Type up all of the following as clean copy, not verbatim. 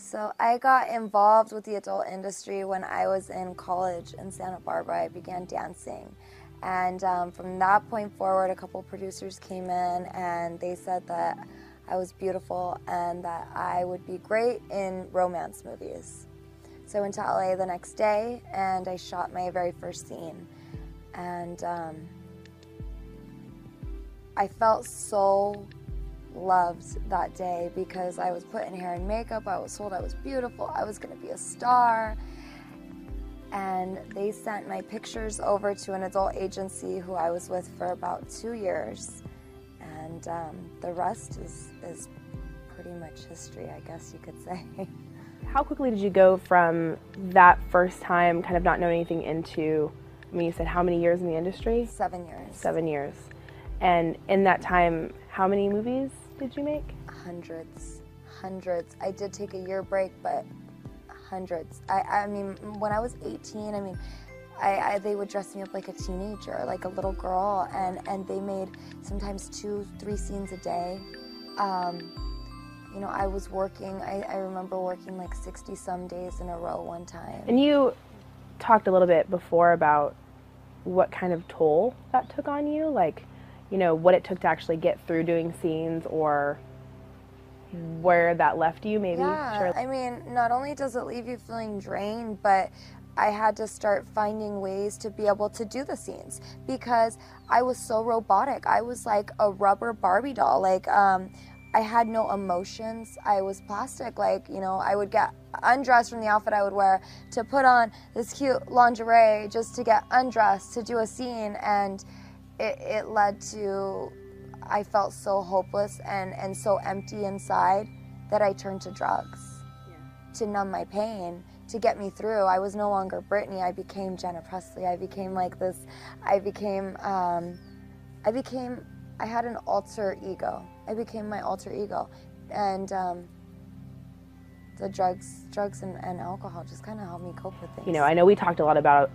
So I got involved with the adult industry when I was in college in Santa Barbara. I began dancing. And from that point forward, a couple producers came in and they said that I was beautiful and that I would be great in romance movies. So I went to LA the next day and I shot my very first scene. And I felt so loved that day because I was put in hair and makeup, I was told I was beautiful, I was going to be a star. And they sent my pictures over to an adult agency who I was with for about 2 years. And the rest is pretty much history, I guess you could say. How quickly did you go from that first time, kind of not knowing anything, into, I mean, you said how many years in the industry? 7 years. 7 years. And in that time, how many movies did you make? Hundreds. I did take a year break, but hundreds. I mean, when I was 18, I mean, they would dress me up like a teenager, like a little girl, and they made sometimes 2-3 scenes a day. You know, I was working, I remember working like 60-some days in a row one time. And you talked a little bit before about what kind of toll that took on you, like, you know, what it took to actually get through doing scenes, or where that left you, maybe? Yeah, Sure. I mean, not only does it leave you feeling drained, but I had to start finding ways to be able to do the scenes because I was so robotic. I was like a rubber Barbie doll. Like, I had no emotions. I was plastic. Like, you know, I would get undressed from the outfit I would wear to put on this cute lingerie just to get undressed to do a scene, and it led to, I felt so hopeless and so empty inside that I turned to drugs to numb my pain, to get me through. I was no longer Brittany. I became Jenna Presley. I became like this, I had an alter ego. I became my alter ego. And the drugs and alcohol just kind of helped me cope with things. You know, I know we talked a lot about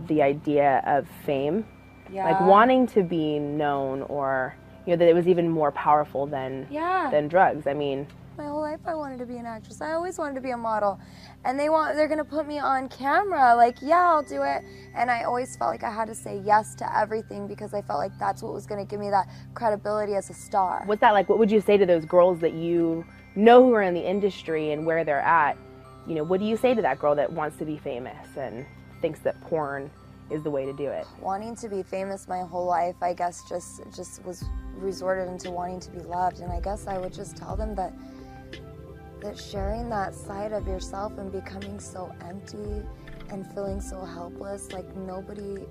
the idea of fame, Yeah. like wanting to be known, or, you know, that it was even more powerful than drugs. I mean, my whole life I wanted to be an actress. I always wanted to be a model. And they're gonna put me on camera, like, yeah, I'll do it. And I always felt like I had to say yes to everything because I felt like that's what was gonna give me that credibility as a star. what's that like? What would you say to those girls that you know who are in the industry and where they're at? You know, what do you say to that girl that wants to be famous and thinks that porn is the way to do it? Wanting to be famous my whole life, I guess, just was resorted into wanting to be loved. And I guess I would just tell them that sharing that side of yourself and becoming so empty and feeling so helpless, like nobody,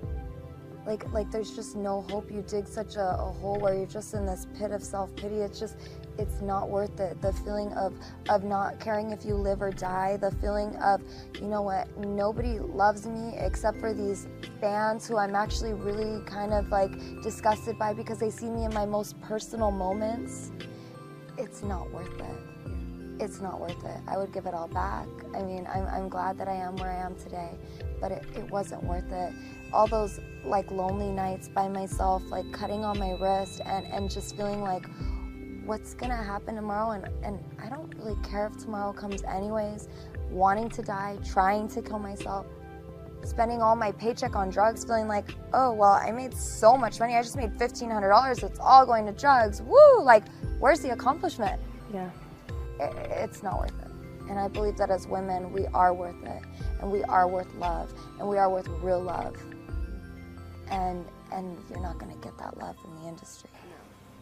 like there's just no hope. You dig such a hole where you're just in this pit of self-pity. It's not worth it. The feeling of not caring if you live or die, the feeling of, you know what, nobody loves me except for these fans who I'm actually really kind of like disgusted by because they see me in my most personal moments. It's not worth it. It's not worth it. I would give it all back. I mean, I'm glad that I am where I am today, but it wasn't worth it. All those like lonely nights by myself, like cutting on my wrist and just feeling like, what's gonna happen tomorrow? And I don't really care if tomorrow comes anyways. Wanting to die, trying to kill myself, spending all my paycheck on drugs, feeling like, oh, well, I made so much money. I just made $1,500. It's all going to drugs. Woo! Like, where's the accomplishment? Yeah. It's not worth it. And I believe that as women, we are worth it. And we are worth love. And we are worth real love. And you're not going to get that love in the industry.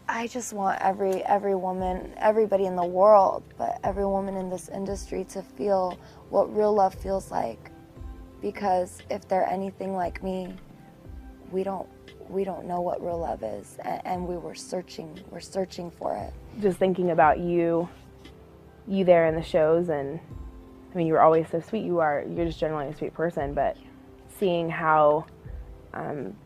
I just want every woman, everybody in the world, but every woman in this industry to feel what real love feels like. Because if they're anything like me, we don't know what real love is. And we're searching for it. Just thinking about you there in the shows, and I mean, you were always so sweet. You're just generally a sweet person, but seeing how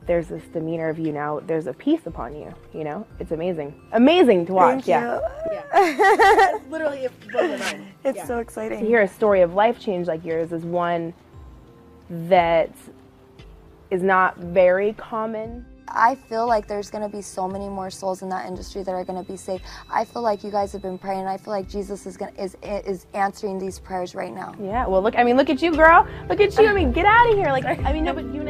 there's this demeanor of you now, there's a peace upon you, you know? It's amazing to watch. Thank you. Yeah. Literally, it blows my mind. It's so exciting. To hear a story of life change like yours is one that is not very common. I feel like there's going to be so many more souls in that industry that are going to be saved. I feel like you guys have been praying, and I feel like Jesus is answering these prayers right now. Yeah, well, look at you, girl. Look at you. I mean, get out of here. Like, I mean, no, but you and